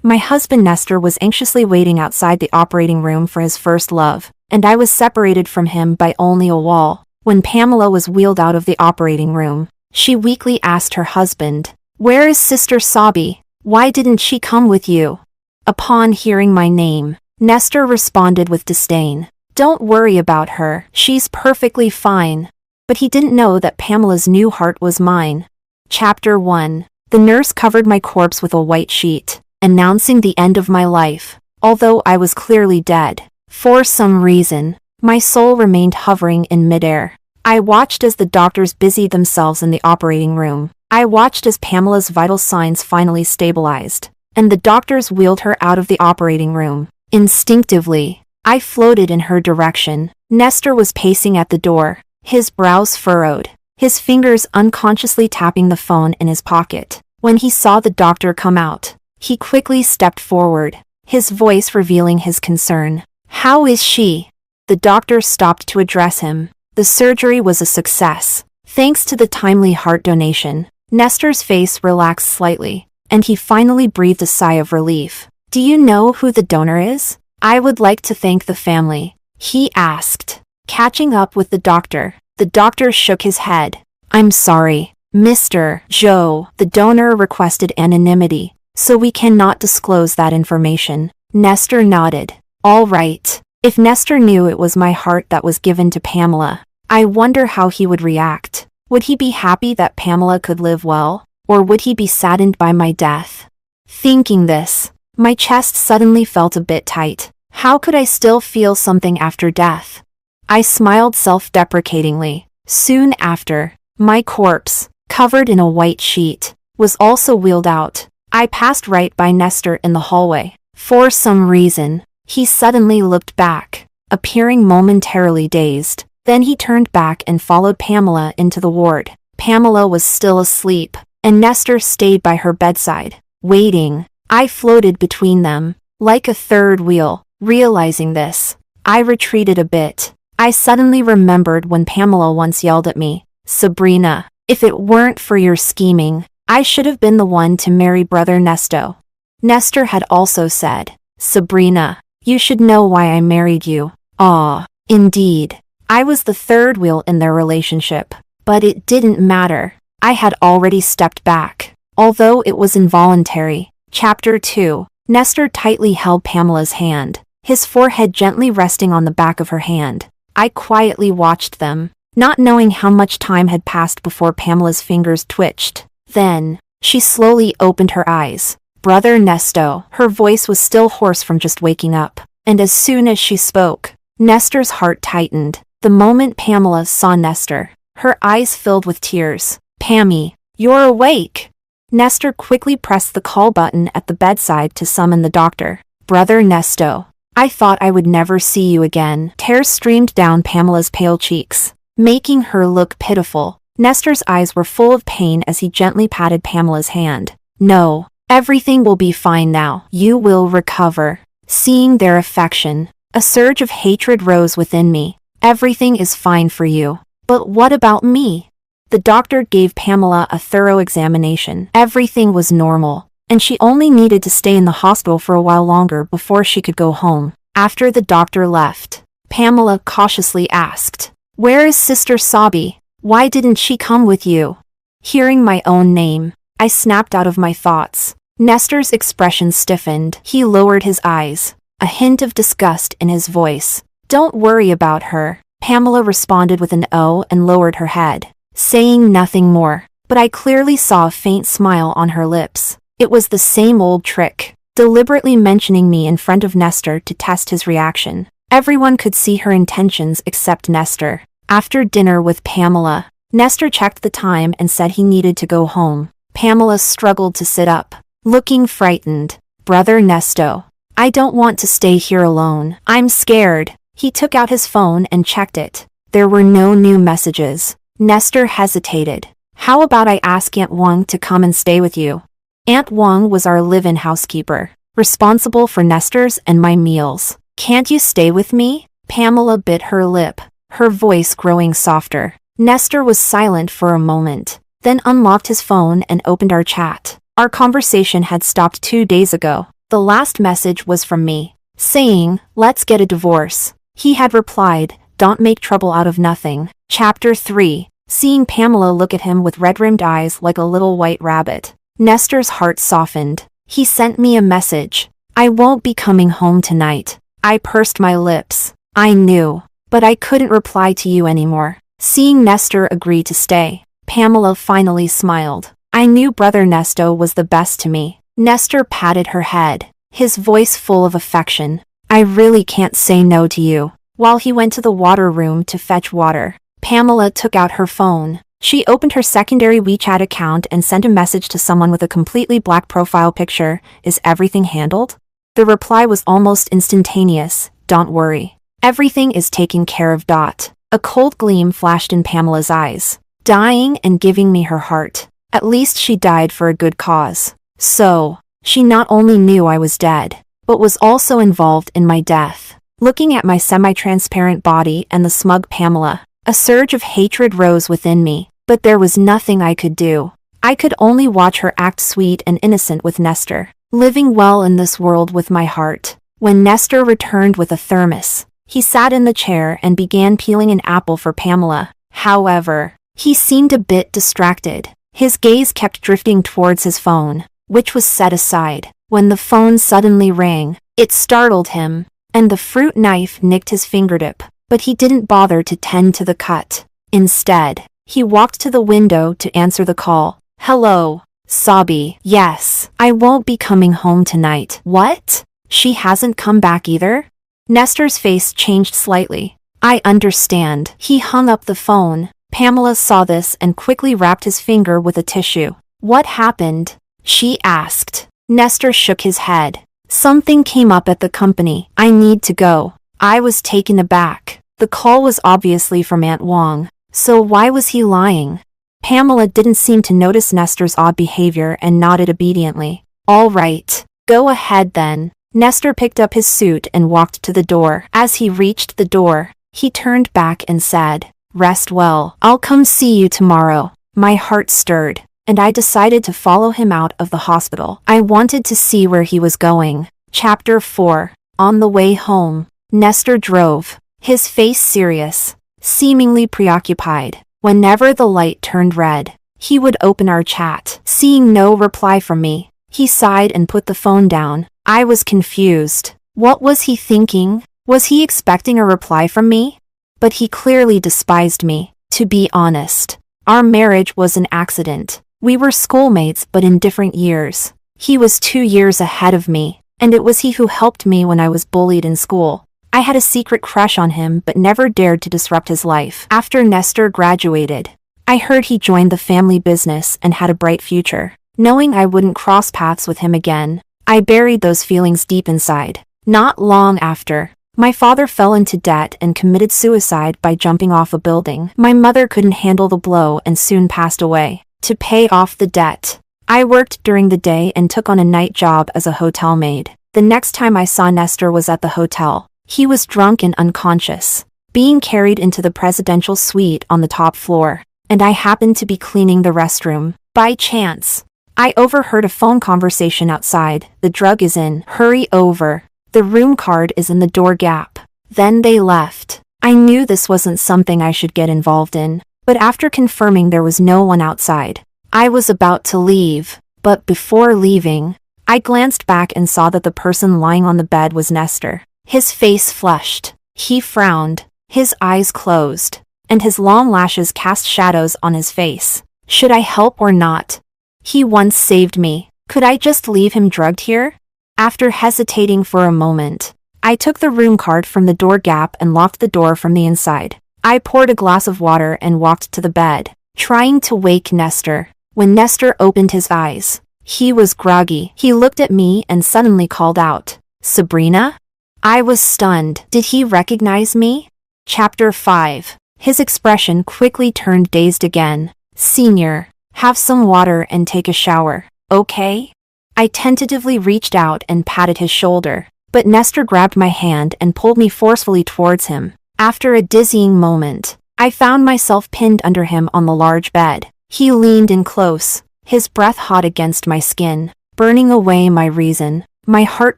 My husband Nestor was anxiously waiting outside the operating room for his first love, and I was separated from him by only a wall. When Pamela was wheeled out of the operating room, she weakly asked her husband, "Where is Sister Sabi? Why didn't she come with you?" Upon hearing my name, Nestor responded with disdain, "Don't worry about her, she's perfectly fine." But he didn't know that Pamela's new heart was mine. Chapter 1. The nurse covered my corpse with a white sheet, announcing the end of my life. Although I was clearly dead, for some reason, my soul remained hovering in midair. I watched as the doctors busied themselves in the operating room. I watched as Pamela's vital signs finally stabilized, and the doctors wheeled her out of the operating room. Instinctively, I floated in her direction. Nestor was pacing at the door, his brows furrowed, his fingers unconsciously tapping the phone in his pocket. When he saw the doctor come out, he quickly stepped forward, his voice revealing his concern. "How is she?" The doctor stopped to address him. The surgery was a success, thanks to the timely heart donation. Nestor's face relaxed slightly, and he finally breathed a sigh of relief. "Do you know who the donor is?" "I would like to thank the family," he asked. Catching up with the doctor shook his head. "I'm sorry, Mr. Joe. The donor requested anonymity, so we cannot disclose that information." Nestor nodded. "All right." If Nestor knew it was my heart that was given to Pamela, I wonder how he would react. Would he be happy that Pamela could live well, or would he be saddened by my death? Thinking this, my chest suddenly felt a bit tight. How could I still feel something after death? I smiled self-deprecatingly. Soon after, my corpse, covered in a white sheet, was also wheeled out. I passed right by Nestor in the hallway. For some reason, he suddenly looked back, appearing momentarily dazed. Then he turned back and followed Pamela into the ward. Pamela was still asleep, and Nestor stayed by her bedside, waiting. I floated between them, like a third wheel. Realizing this, I retreated a bit. I suddenly remembered when Pamela once yelled at me, "Sabrina, if it weren't for your scheming, I should have been the one to marry Brother Nesto." Nestor had also said, "Sabrina, you should know why I married you." Ah, indeed. I was the third wheel in their relationship, but it didn't matter. I had already stepped back, although it was involuntary. Chapter 2. Nestor tightly held Pamela's hand, his forehead gently resting on the back of her hand. I quietly watched them, not knowing how much time had passed before Pamela's fingers twitched. Then, she slowly opened her eyes. "Brother Nesto." Her voice was still hoarse from just waking up, and as soon as she spoke, Nestor's heart tightened. The moment Pamela saw Nestor, her eyes filled with tears. "Pammy, you're awake!" Nestor quickly pressed the call button at the bedside to summon the doctor. "Brother Nesto, I thought I would never see you again." Tears streamed down Pamela's pale cheeks, making her look pitiful. Nestor's eyes were full of pain as he gently patted Pamela's hand. "No, everything will be fine now. You will recover." Seeing their affection, a surge of hatred rose within me. "Everything is fine for you. But what about me?" The doctor gave Pamela a thorough examination. Everything was normal, and she only needed to stay in the hospital for a while longer before she could go home. After the doctor left, Pamela cautiously asked, "Where is Sister Sabi? Why didn't she come with you?" Hearing my own name, I snapped out of my thoughts. Nestor's expression stiffened. He lowered his eyes, a hint of disgust in his voice. "Don't worry about her," Pamela responded with an "oh" and lowered her head, saying nothing more. But I clearly saw a faint smile on her lips. It was the same old trick, deliberately mentioning me in front of Nestor to test his reaction. Everyone could see her intentions except Nestor. After dinner with Pamela, Nestor checked the time and said he needed to go home. Pamela struggled to sit up, looking frightened. "Brother Nesto, I don't want to stay here alone. I'm scared." He took out his phone and checked it. There were no new messages. Nestor hesitated. "How about I ask Aunt Wang to come and stay with you?" Aunt Wang was our live-in housekeeper, responsible for Nestor's and my meals. "Can't you stay with me?" Pamela bit her lip, her voice growing softer. Nestor was silent for a moment, then unlocked his phone and opened our chat. Our conversation had stopped 2 days ago. The last message was from me, saying, "Let's get a divorce." He had replied, "Don't make trouble out of nothing." Chapter 3. Seeing Pamela look at him with red-rimmed eyes like a little white rabbit, Nestor's heart softened. He sent me a message. "I won't be coming home tonight." I pursed my lips. I knew, but I couldn't reply to you anymore. Seeing Nestor agree to stay, Pamela finally smiled. I knew Brother Nesto was the best to me. Nestor patted her head, his voice full of affection. "I really can't say no to you." While he went to the water room to fetch water, Pamela took out her phone. She opened her secondary WeChat account and sent a message to someone with a completely black profile picture. "Is everything handled?" The reply was almost instantaneous. "Don't worry. Everything is taken care of." A cold gleam flashed in Pamela's eyes. Dying and giving me her heart. At least she died for a good cause. So, she not only knew I was dead, but was also involved in my death. Looking at my semi-transparent body and the smug Pamela, a surge of hatred rose within me, but there was nothing I could do. I could only watch her act sweet and innocent with Nestor, living well in this world with my heart. When Nestor returned with a thermos, he sat in the chair and began peeling an apple for Pamela. However, he seemed a bit distracted. His gaze kept drifting towards his phone, which was set aside. When the phone suddenly rang, it startled him, and the fruit knife nicked his fingertip, but he didn't bother to tend to the cut. Instead, he walked to the window to answer the call. "Hello, Sabi." "Yes, I won't be coming home tonight." "What? She hasn't come back either?" Nestor's face changed slightly. "I understand." He hung up the phone. Pamela saw this and quickly wrapped his finger with a tissue. "What happened?" she asked. Nestor shook his head. "Something came up at the company. I need to go." I was taken aback. The call was obviously from Aunt Wong. So why was he lying? Pamela didn't seem to notice Nestor's odd behavior and nodded obediently. "All right. Go ahead then." Nestor picked up his suit and walked to the door. As he reached the door, he turned back and said, "Rest well. I'll come see you tomorrow." My heart stirred, and I decided to follow him out of the hospital. I wanted to see where he was going. Chapter 4. On the way home, Nestor drove, his face serious, seemingly preoccupied. Whenever the light turned red, he would open our chat. Seeing no reply from me, he sighed and put the phone down. I was confused. What was he thinking? Was he expecting a reply from me? But he clearly despised me. To be honest, our marriage was an accident. We were schoolmates but in different years. He was 2 years ahead of me, and it was he who helped me when I was bullied in school. I had a secret crush on him but never dared to disrupt his life. After Nestor graduated, I heard he joined the family business and had a bright future. Knowing I wouldn't cross paths with him again, I buried those feelings deep inside. Not long after, my father fell into debt and committed suicide by jumping off a building. My mother couldn't handle the blow and soon passed away. To pay off the debt, I worked during the day and took on a night job as a hotel maid. The next time I saw Nestor was at the hotel. He was drunk and unconscious, being carried into the presidential suite on the top floor, and I happened to be cleaning the restroom. By chance, I overheard a phone conversation outside. "The drug is in. Hurry over. The room card is in the door gap." Then they left. I knew this wasn't something I should get involved in, but after confirming there was no one outside, I was about to leave. But before leaving, I glanced back and saw that the person lying on the bed was Nestor. His face flushed. He frowned, his eyes closed, and his long lashes cast shadows on his face. Should I help or not? He once saved me. Could I just leave him drugged here? After hesitating for a moment, I took the room card from the door gap and locked the door from the inside. I poured a glass of water and walked to the bed, trying to wake Nestor. When Nestor opened his eyes, he was groggy. He looked at me and suddenly called out, "Sabrina?" I was stunned. Did he recognize me? Chapter 5. His expression quickly turned dazed again. "Senior, have some water and take a shower, okay?" I tentatively reached out and patted his shoulder, but Nestor grabbed my hand and pulled me forcefully towards him. After a dizzying moment, I found myself pinned under him on the large bed. He leaned in close, his breath hot against my skin, burning away my reason. My heart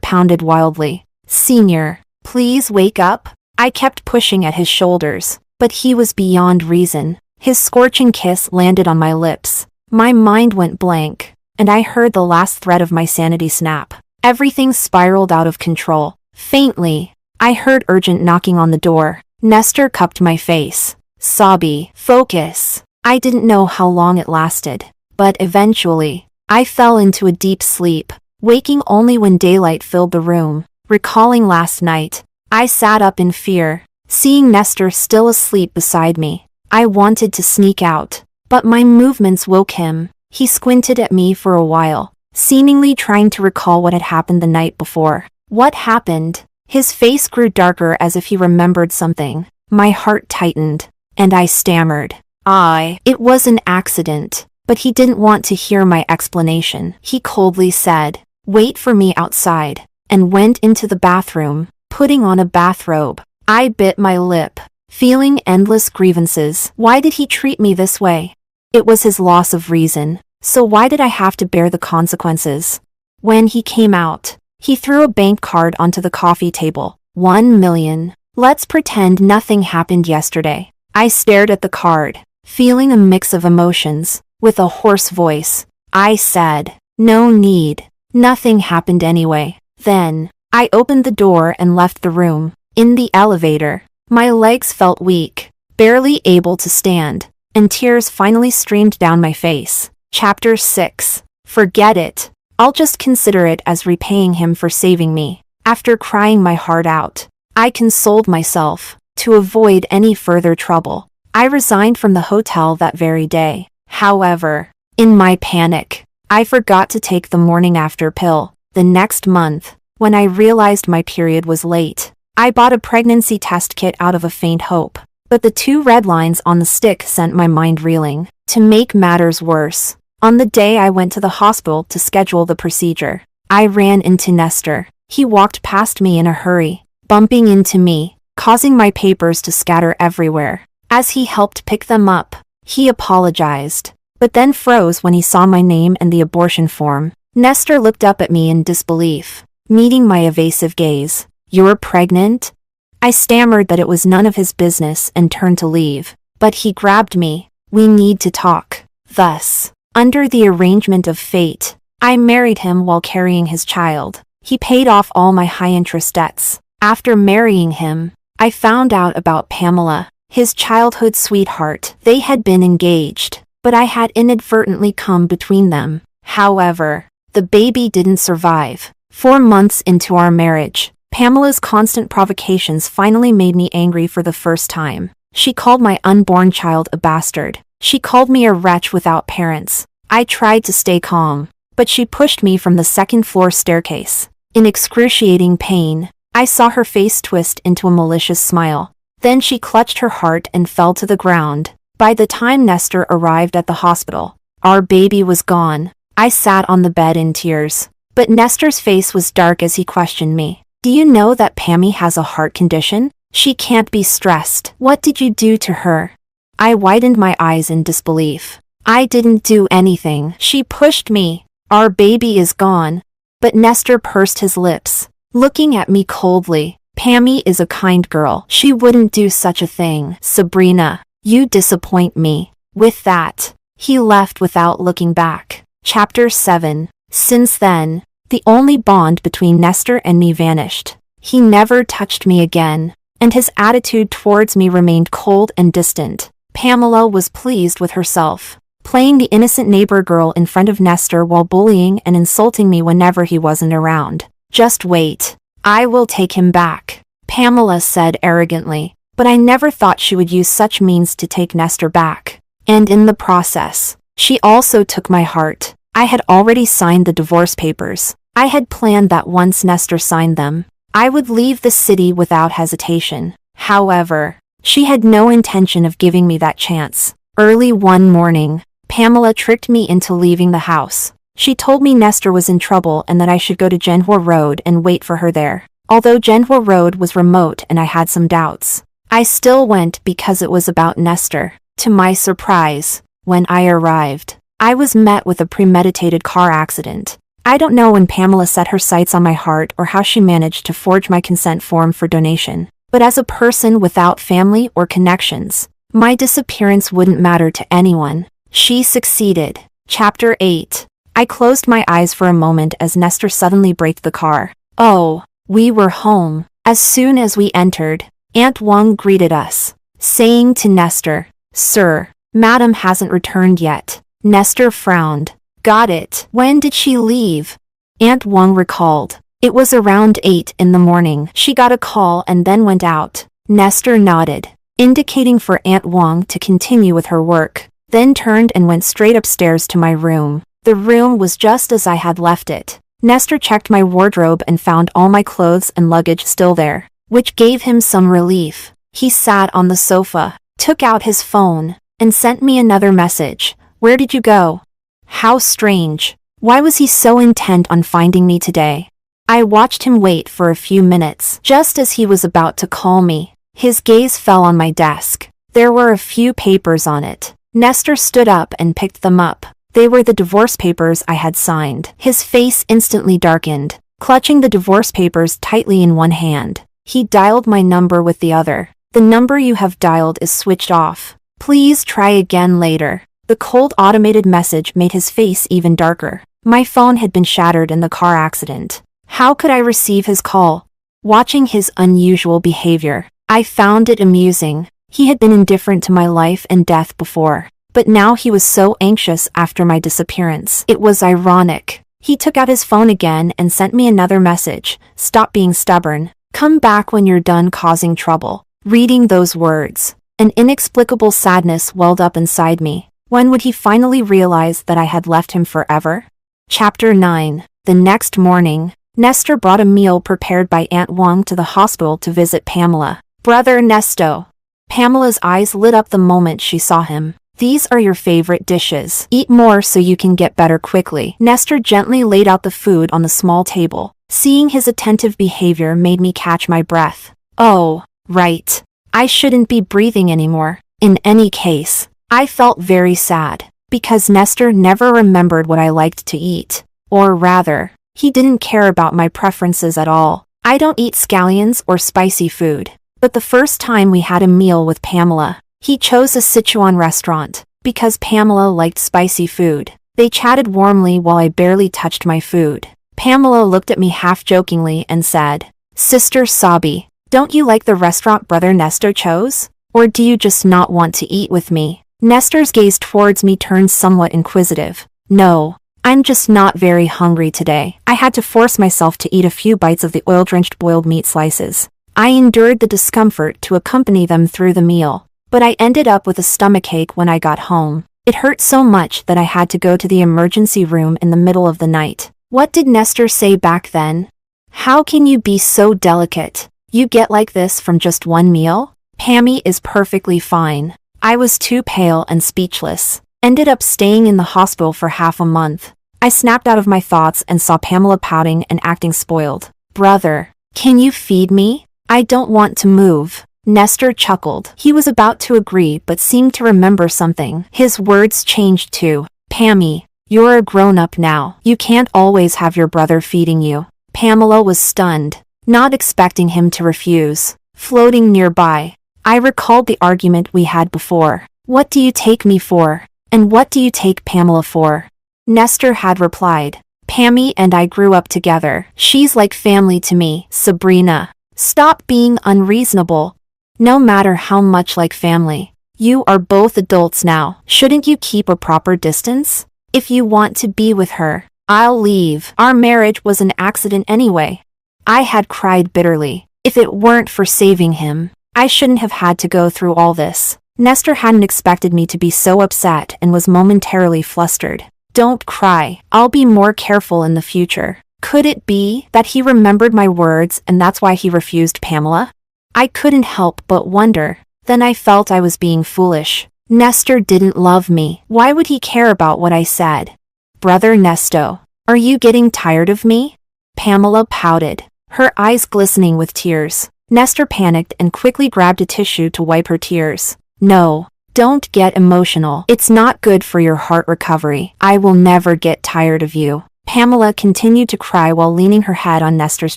pounded wildly. Senior, please wake up. I kept pushing at his shoulders, but he was beyond reason. His scorching kiss landed on my lips. My mind went blank, and I heard the last thread of my sanity snap. Everything spiraled out of control. Faintly, I heard urgent knocking on the door. Nestor cupped my face. Sabi, focus. I didn't know how long it lasted, but eventually, I fell into a deep sleep, waking only when daylight filled the room. Recalling last night, I sat up in fear, seeing Nestor still asleep beside me. I wanted to sneak out, but my movements woke him. He squinted at me for a while, seemingly trying to recall what had happened the night before. What happened? His face grew darker as if he remembered something. My heart tightened, and I stammered. It was an accident. But he didn't want to hear my explanation. He coldly said, "Wait for me outside," and went into the bathroom, putting on a bathrobe. I bit my lip, feeling endless grievances. Why did he treat me this way? It was his loss of reason, so why did I have to bear the consequences? When he came out, he threw a bank card onto the coffee table. 1 million. Let's pretend nothing happened yesterday. I stared at the card, feeling a mix of emotions. With a hoarse voice, I said, "No need. Nothing happened anyway." Then, I opened the door and left the room. In the elevator, my legs felt weak, barely able to stand, and tears finally streamed down my face. Chapter 6. Forget it. I'll just consider it as repaying him for saving me. After crying my heart out, I consoled myself. To avoid any further trouble, I resigned from the hotel that very day. However, in my panic, I forgot to take the morning after pill. The next month, when I realized my period was late, I bought a pregnancy test kit out of a faint hope. But the 2 red lines on the stick sent my mind reeling. To make matters worse, on the day I went to the hospital to schedule the procedure, I ran into Nestor. He walked past me in a hurry, bumping into me, causing my papers to scatter everywhere. As he helped pick them up, he apologized, but then froze when he saw my name and the abortion form. Nestor looked up at me in disbelief, meeting my evasive gaze. "You're pregnant?" I stammered that it was none of his business and turned to leave, but he grabbed me. "We need to talk." Thus, under the arrangement of fate, I married him while carrying his child. He paid off all my high-interest debts. After marrying him, I found out about Pamela, his childhood sweetheart. They had been engaged, but I had inadvertently come between them. However, the baby didn't survive. 4 months into our marriage, Pamela's constant provocations finally made me angry for the first time. She called my unborn child a bastard. She called me a wretch without parents. I tried to stay calm, but she pushed me from the second-floor staircase. In excruciating pain, I saw her face twist into a malicious smile. Then she clutched her heart and fell to the ground. By the time Nestor arrived at the hospital, our baby was gone. I sat on the bed in tears, but Nestor's face was dark as he questioned me. "Do you know that Pammy has a heart condition? She can't be stressed. What did you do to her?" I widened my eyes in disbelief. "I didn't do anything. She pushed me. Our baby is gone." But Nestor pursed his lips, looking at me coldly. "Pammy is a kind girl. She wouldn't do such a thing." "Sabrina, you disappoint me." With that, he left without looking back. Chapter 7. Since then, the only bond between Nestor and me vanished. He never touched me again, and his attitude towards me remained cold and distant. Pamela was pleased with herself, playing the innocent neighbor girl in front of Nestor while bullying and insulting me whenever he wasn't around. "Just wait. I will take him back," Pamela said arrogantly, but I never thought she would use such means to take Nestor back. And in the process, she also took my heart. I had already signed the divorce papers. I had planned that once Nestor signed them, I would leave the city without hesitation. However, she had no intention of giving me that chance. Early one morning, Pamela tricked me into leaving the house. She told me Nestor was in trouble and that I should go to Genhua Road and wait for her there. Although Genhua Road was remote and I had some doubts, I still went because it was about Nestor. To my surprise, when I arrived, I was met with a premeditated car accident. I don't know when Pamela set her sights on my heart or how she managed to forge my consent form for donation, but as a person without family or connections, my disappearance wouldn't matter to anyone. She succeeded. Chapter 8. I closed my eyes for a moment as Nestor suddenly braked the car. Oh, we were home. As soon as we entered, Aunt Wang greeted us, saying to Nestor, "Sir, Madam hasn't returned yet." Nestor frowned. Got it. When did she leave? Aunt Wang recalled. It was around 8 in the morning. She got a call and then went out. Nestor nodded, indicating for Aunt Wang to continue with her work, then turned and went straight upstairs to my room. The room was just as I had left it. Nestor checked my wardrobe and found all my clothes and luggage still there, which gave him some relief. He sat on the sofa, took out his phone, and sent me another message. Where did you go? How strange. Why was he so intent on finding me today? I watched him wait for a few minutes. Just as he was about to call me, his gaze fell on my desk. There were a few papers on it. Nestor stood up and picked them up. They were the divorce papers I had signed. His face instantly darkened. Clutching the divorce papers tightly in one hand, he dialed my number with the other. The number you have dialed is switched off. Please try again later. The cold automated message made his face even darker. My phone had been shattered in the car accident. How could I receive his call? Watching his unusual behavior, I found it amusing. He had been indifferent to my life and death before, but now he was so anxious after my disappearance. It was ironic. He took out his phone again and sent me another message. Stop being stubborn. Come back when you're done causing trouble. Reading those words, an inexplicable sadness welled up inside me. When would he finally realize that I had left him forever? Chapter 9. The next morning, Nestor brought a meal prepared by Aunt Wang to the hospital to visit Pamela. Brother Nesto. Pamela's eyes lit up the moment she saw him. These are your favorite dishes. Eat more so you can get better quickly. Nestor gently laid out the food on the small table. Seeing his attentive behavior made me catch my breath. Oh, right. I shouldn't be breathing anymore. In any case, I felt very sad, because Nestor never remembered what I liked to eat. Or rather, he didn't care about my preferences at all. I don't eat scallions or spicy food. But the first time we had a meal with Pamela, he chose a Sichuan restaurant, because Pamela liked spicy food. They chatted warmly while I barely touched my food. Pamela looked at me half-jokingly and said, "Sister Sabi, don't you like the restaurant Brother Nestor chose? Or do you just not want to eat with me?" Nestor's gaze towards me turned somewhat inquisitive. No, I'm just not very hungry today. I had to force myself to eat a few bites of the oil-drenched boiled meat slices. I endured the discomfort to accompany them through the meal, but I ended up with a stomachache when I got home. It hurt so much that I had to go to the emergency room in the middle of the night. What did Nestor say back then? How can you be so delicate? You get like this from just one meal? Pammy is perfectly fine. I was too pale and speechless. Ended up staying in the hospital for half a month. I snapped out of my thoughts and saw Pamela pouting and acting spoiled. Brother, can you feed me? I don't want to move. Nestor chuckled. He was about to agree but seemed to remember something. His words changed to, Pammy, you're a grown-up now. You can't always have your brother feeding you. Pamela was stunned, not expecting him to refuse. Floating nearby, I recalled the argument we had before. What do you take me for? And what do you take Pamela for? Nestor had replied, Pammy and I grew up together. She's like family to me. Sabrina, stop being unreasonable. No matter how much like family, you are both adults now. Shouldn't you keep a proper distance? If you want to be with her, I'll leave. Our marriage was an accident anyway. I had cried bitterly. If it weren't for saving him, I shouldn't have had to go through all this. Nestor hadn't expected me to be so upset and was momentarily flustered. Don't cry. I'll be more careful in the future. Could it be that he remembered my words and that's why he refused Pamela? I couldn't help but wonder. Then I felt I was being foolish. Nestor didn't love me. Why would he care about what I said? Brother Nesto, are you getting tired of me? Pamela pouted, her eyes glistening with tears. Nestor panicked and quickly grabbed a tissue to wipe her tears. No, don't get emotional. It's not good for your heart recovery. I will never get tired of you. Pamela continued to cry while leaning her head on Nestor's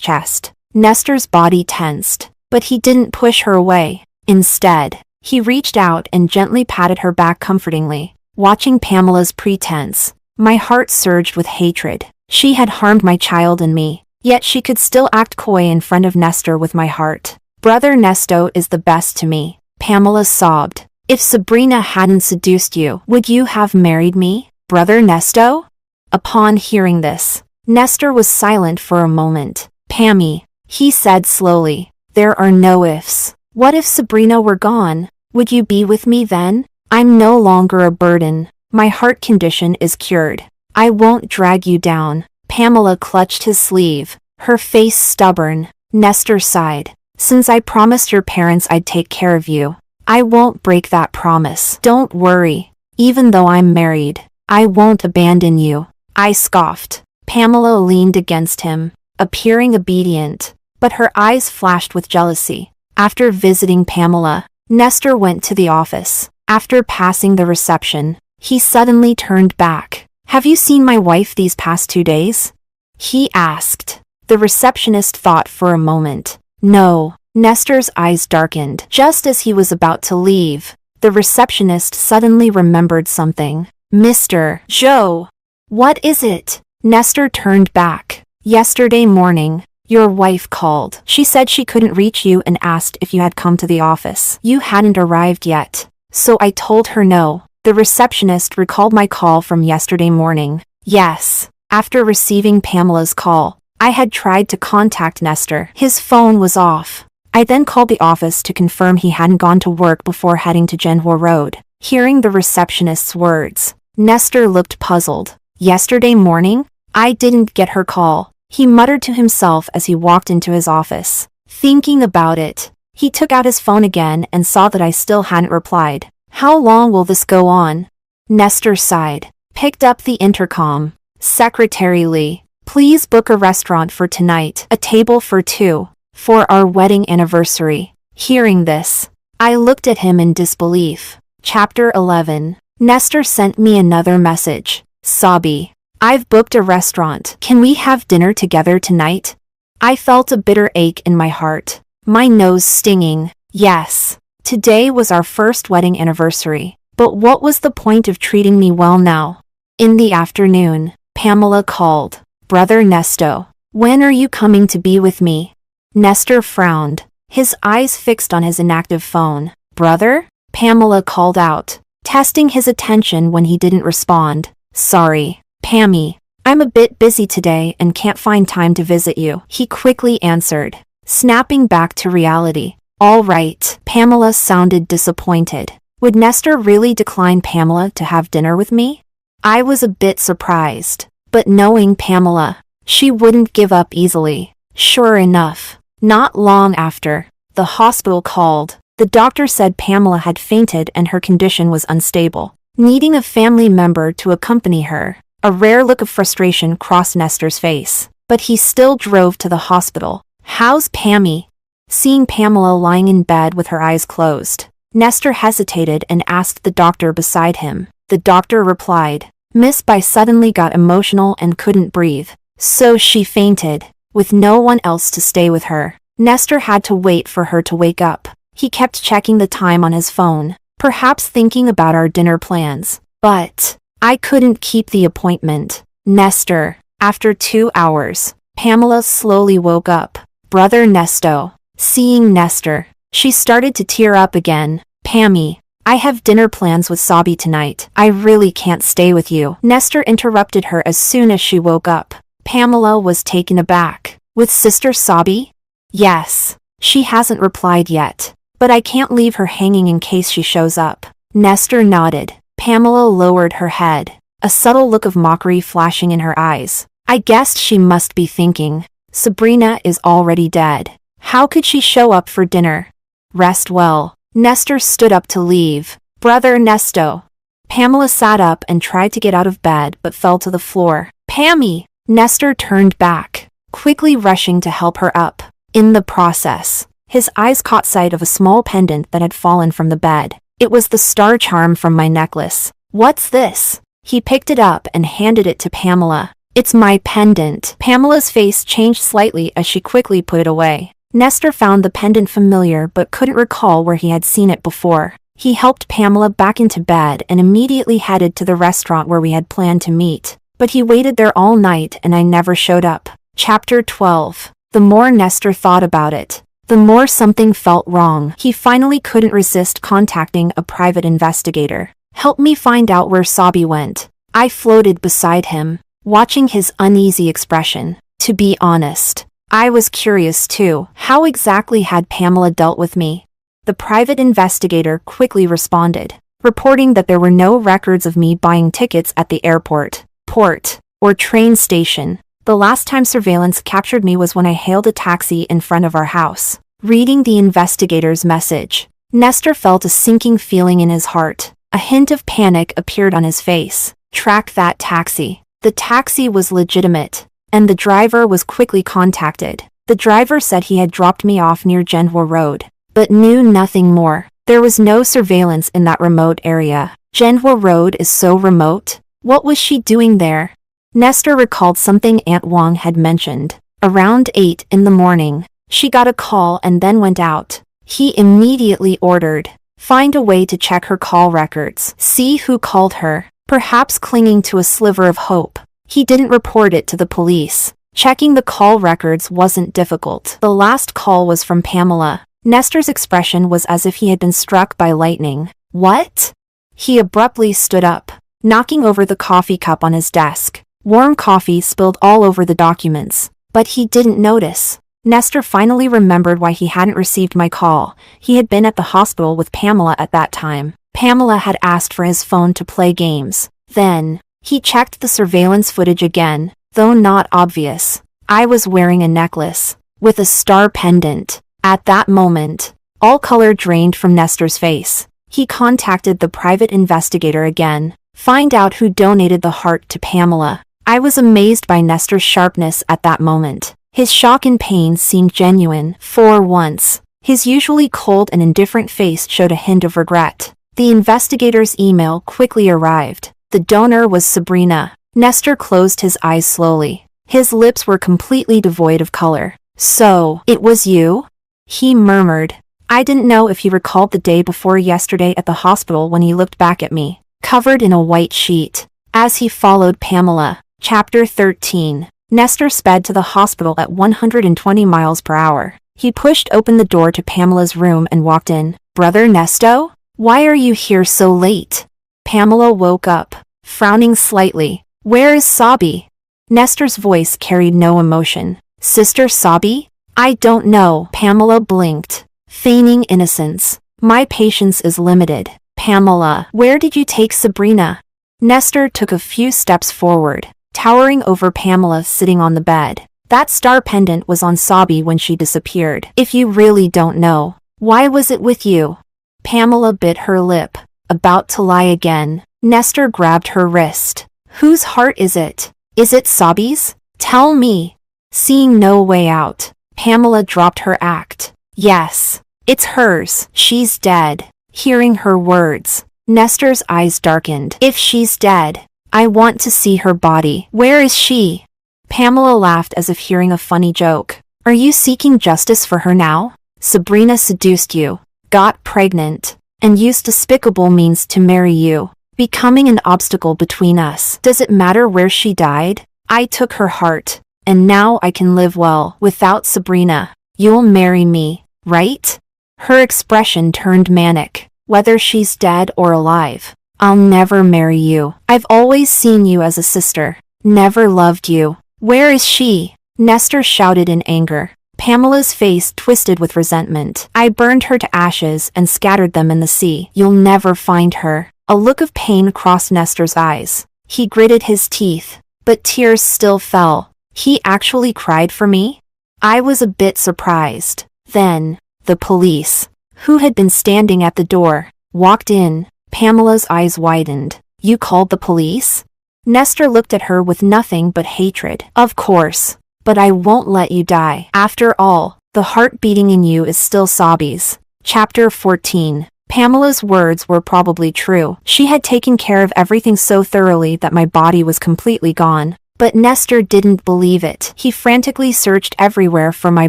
chest. Nestor's body tensed, but he didn't push her away. Instead, he reached out and gently patted her back comfortingly. Watching Pamela's pretense, my heart surged with hatred. She had harmed my child and me, yet she could still act coy in front of Nestor with my heart. Brother Nesto is the best to me, Pamela sobbed. If Sabrina hadn't seduced you, would you have married me, Brother Nesto? Upon hearing this, Nestor was silent for a moment. Pammy, he said slowly, there are no ifs. What if Sabrina were gone? Would you be with me then? I'm no longer a burden. My heart condition is cured. I won't drag you down. Pamela clutched his sleeve, her face stubborn. Nestor sighed. Since I promised your parents I'd take care of you, I won't break that promise. Don't worry. Even though I'm married, I won't abandon you. I scoffed. Pamela leaned against him, appearing obedient, but her eyes flashed with jealousy. After visiting Pamela, Nestor went to the office. After passing the reception, he suddenly turned back. Have you seen my wife these past 2 days? He asked. The receptionist thought for a moment. No. Nestor's eyes darkened. Just as he was about to leave, the receptionist suddenly remembered something. Mr. Joe. What is it? Nestor turned back. Yesterday morning, your wife called. She said she couldn't reach you and asked if you had come to the office. You hadn't arrived yet, so I told her no. The receptionist recalled my call from yesterday morning. Yes. After receiving Pamela's call, I had tried to contact Nestor. His phone was off. I then called the office to confirm he hadn't gone to work before heading to Genhua Road. Hearing the receptionist's words, Nestor looked puzzled. Yesterday morning? I didn't get her call, he muttered to himself as he walked into his office. Thinking about it, he took out his phone again and saw that I still hadn't replied. How long will this go on? Nestor sighed, picked up the intercom. Secretary Lee, please book a restaurant for tonight, a table for 2, for our wedding anniversary. Hearing this, I looked at him in disbelief. Chapter 11. Nestor sent me another message. Sabi, I've booked a restaurant. Can we have dinner together tonight? I felt a bitter ache in my heart, my nose stinging. Yes, today was our first wedding anniversary, but what was the point of treating me well now? In the afternoon, Pamela called. Brother Nesto, when are you coming to be with me? Nestor frowned, his eyes fixed on his inactive phone. Brother? Pamela called out, testing his attention when he didn't respond. Sorry, Pammy, I'm a bit busy today and can't find time to visit you, he quickly answered, snapping back to reality. All right, Pamela sounded disappointed. Would Nestor really decline Pamela to have dinner with me? I was a bit surprised, but knowing Pamela, she wouldn't give up easily. Sure enough, not long after, the hospital called. The doctor said Pamela had fainted and her condition was unstable, needing a family member to accompany her. A rare look of frustration crossed Nestor's face, but he still drove to the hospital. How's Pammy? Seeing Pamela lying in bed with her eyes closed, Nestor hesitated and asked the doctor beside him. The doctor replied, Miss Bai suddenly got emotional and couldn't breathe, so she fainted, with no one else to stay with her. Nestor had to wait for her to wake up. He kept checking the time on his phone, perhaps thinking about our dinner plans. But I couldn't keep the appointment. Nestor. After 2 hours, Pamela slowly woke up. Brother Nesto. Seeing Nestor, she started to tear up again. Pammy, I have dinner plans with Sabi tonight. I really can't stay with you. Nestor interrupted her as soon as she woke up. Pamela was taken aback. With Sister Sabi? Yes. She hasn't replied yet, but I can't leave her hanging in case she shows up. Nestor nodded. Pamela lowered her head, a subtle look of mockery flashing in her eyes. I guessed she must be thinking, Sabrina is already dead. How could she show up for dinner? Rest well. Nestor stood up to leave. Brother Nesto. Pamela sat up and tried to get out of bed but fell to the floor. Pammy! Nestor turned back, quickly rushing to help her up. In the process, his eyes caught sight of a small pendant that had fallen from the bed. It was the star charm from my necklace. What's this? He picked it up and handed it to Pamela. It's my pendant. Pamela's face changed slightly as she quickly put it away. Nestor found the pendant familiar but couldn't recall where he had seen it before. He helped Pamela back into bed and immediately headed to the restaurant where we had planned to meet. But he waited there all night and I never showed up. Chapter 12. The more Nestor thought about it, the more something felt wrong. He finally couldn't resist contacting a private investigator. Help me find out where Sabi went. I floated beside him, watching his uneasy expression. To be honest, I was curious too. How exactly had Pamela dealt with me? The private investigator quickly responded, reporting that there were no records of me buying tickets at the airport, port, or train station. The last time surveillance captured me was when I hailed a taxi in front of our house. Reading the investigator's message, Nestor felt a sinking feeling in his heart. A hint of panic appeared on his face. Track that taxi. The taxi was legitimate, and the driver was quickly contacted. The driver said he had dropped me off near Genhua Road, but knew nothing more. There was no surveillance in that remote area. Genhua Road is so remote. What was she doing there? Nestor recalled something Aunt Wang had mentioned. Around 8 in the morning, she got a call and then went out. He immediately ordered, find a way to check her call records. See who called her. Perhaps clinging to a sliver of hope. He didn't report it to the police. Checking the call records wasn't difficult. The last call was from Pamela. Nestor's expression was as if he had been struck by lightning. What? He abruptly stood up, knocking over the coffee cup on his desk. Warm coffee spilled all over the documents, but he didn't notice. Nestor finally remembered why he hadn't received my call. He had been at the hospital with Pamela at that time. Pamela had asked for his phone to play games. Then, he checked the surveillance footage again, though not obvious. I was wearing a necklace, with a star pendant. At that moment, all color drained from Nestor's face. He contacted the private investigator again. Find out who donated the heart to Pamela. I was amazed by Nestor's sharpness at that moment. His shock and pain seemed genuine, for once. His usually cold and indifferent face showed a hint of regret. The investigator's email quickly arrived. The donor was Sabrina. Nestor closed his eyes slowly. His lips were completely devoid of color. So, it was you? He murmured. I didn't know if he recalled the day before yesterday at the hospital when he looked back at me, covered in a white sheet. As he followed Pamela. Chapter 13. Nestor sped to the hospital at 120 miles per hour. He pushed open the door to Pamela's room and walked in. Brother Nesto? Why are you here so late? Pamela woke up, frowning slightly. Where is Sabi? Nestor's voice carried no emotion. Sister Sabi? I don't know. Pamela blinked, feigning innocence. My patience is limited. Pamela, where did you take Sabrina? Nestor took a few steps forward, towering over Pamela sitting on the bed. That star pendant was on Sabi when she disappeared. If you really don't know, why was it with you? Pamela bit her lip, about to lie again. Nestor grabbed her wrist. Whose heart is it? Is it Sabi's? Tell me. Seeing no way out, Pamela dropped her act. Yes, it's hers. She's dead. Hearing her words, Nestor's eyes darkened. If she's dead, I want to see her body. Where is she? Pamela laughed as if hearing a funny joke. Are you seeking justice for her now? Sabrina seduced you, got pregnant, and used despicable means to marry you, becoming an obstacle between us. Does it matter where she died? I took her heart, and now I can live well without Sabrina. You'll marry me, right? Her expression turned manic. Whether she's dead or alive, I'll never marry you. I've always seen you as a sister, never loved you. Where is she? Nestor shouted in anger. Pamela's face twisted with resentment. I burned her to ashes and scattered them in the sea. You'll never find her. A look of pain crossed Nestor's eyes. He gritted his teeth, but tears still fell. He actually cried for me? I was a bit surprised. Then, the police, who had been standing at the door, walked in. Pamela's eyes widened. You called the police? Nestor looked at her with nothing but hatred. Of course, but I won't let you die. After all, the heart beating in you is still Sabi's. Chapter 14. Pamela's words were probably true. She had taken care of everything so thoroughly that my body was completely gone. But Nestor didn't believe it. He frantically searched everywhere for my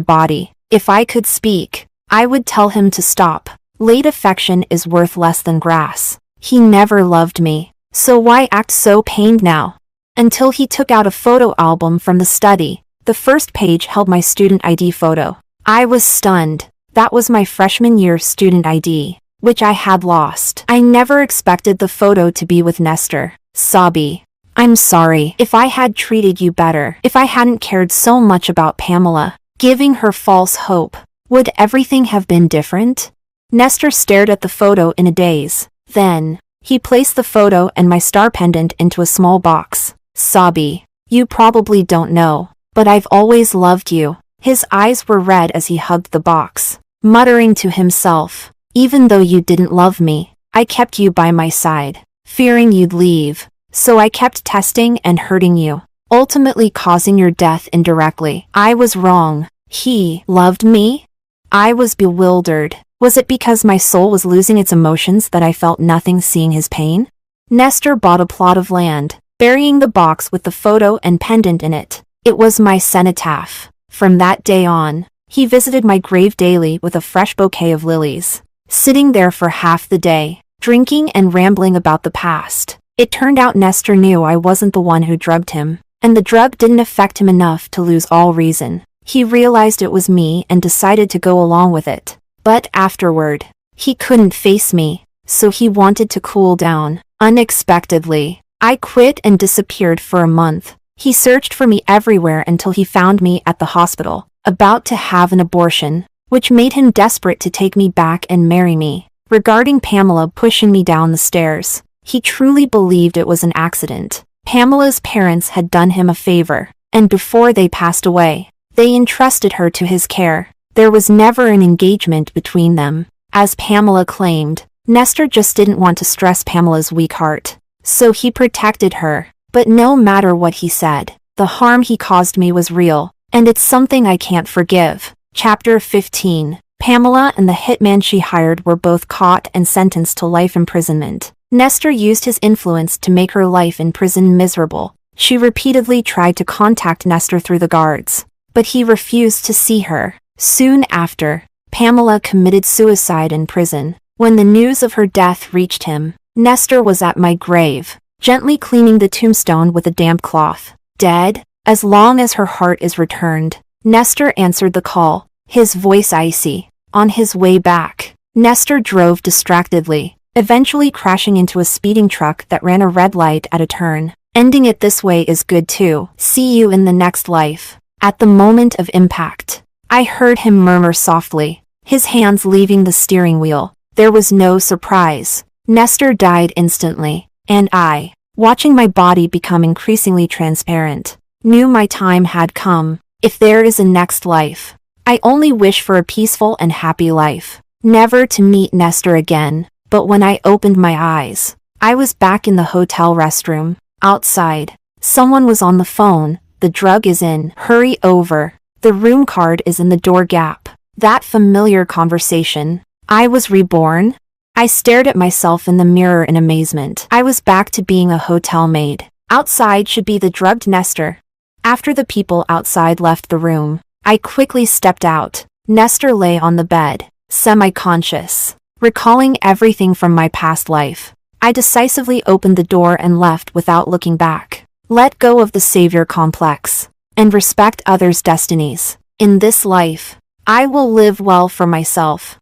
body. If I could speak, I would tell him to stop. Late affection is worth less than grass. He never loved me, so why act so pained now? Until he took out a photo album from the study. The first page held my student ID photo. I was stunned. That was my freshman year student ID, which I had lost. I never expected the photo to be with Nestor. Sobby. I'm sorry if I had treated you better, if I hadn't cared so much about Pamela, giving her false hope. Would everything have been different? Nestor stared at the photo in a daze. Then, he placed the photo and my star pendant into a small box. Sobby, you probably don't know, but I've always loved you. His eyes were red as he hugged the box, muttering to himself, even though you didn't love me, I kept you by my side, fearing you'd leave. So I kept testing and hurting you, ultimately causing your death indirectly. I was wrong. He loved me? I was bewildered. Was it because my soul was losing its emotions that I felt nothing seeing his pain? Nestor bought a plot of land, burying the box with the photo and pendant in it. It was my cenotaph. From that day on, he visited my grave daily with a fresh bouquet of lilies, sitting there for half the day, drinking and rambling about the past. It turned out Nestor knew I wasn't the one who drugged him, and the drug didn't affect him enough to lose all reason. He realized it was me and decided to go along with it. But afterward, he couldn't face me, so he wanted to cool down. Unexpectedly, I quit and disappeared for a month. He searched for me everywhere until he found me at the hospital, about to have an abortion, which made him desperate to take me back and marry me. Regarding Pamela pushing me down the stairs, he truly believed it was an accident. Pamela's parents had done him a favor, and before they passed away, they entrusted her to his care. There was never an engagement between them. As Pamela claimed, Nestor just didn't want to stress Pamela's weak heart, so he protected her. But no matter what he said, the harm he caused me was real, and it's something I can't forgive. Chapter 15. Pamela and the hitman she hired were both caught and sentenced to life imprisonment. Nestor used his influence to make her life in prison miserable. She repeatedly tried to contact Nestor through the guards, but he refused to see her. Soon after, Pamela committed suicide in prison. When the news of her death reached him, Nestor was at my grave, gently cleaning the tombstone with a damp cloth. Dead? As long as her heart is returned. Nestor answered the call, his voice icy. On his way back, Nestor drove distractedly, eventually crashing into a speeding truck that ran a red light at a turn. Ending it this way is good too. See you in the next life. At the moment of impact, I heard him murmur softly, his hands leaving the steering wheel. There was no surprise. Nestor died instantly, and I, watching my body become increasingly transparent, knew my time had come. If there is a next life, I only wish for a peaceful and happy life, never to meet Nestor again. But when I opened my eyes, I was back in the hotel restroom. Outside, someone was on the phone. The drug is in. Hurry over. The room card is in the door gap. That familiar conversation. I was reborn. I stared at myself in the mirror in amazement. I was back to being a hotel maid. Outside should be the drugged Nestor. After the people outside left the room, I quickly stepped out. Nestor lay on the bed, semi-conscious, recalling everything from my past life. I decisively opened the door and left without looking back. Let go of the savior complex, and respect others' destinies. In this life, I will live well for myself.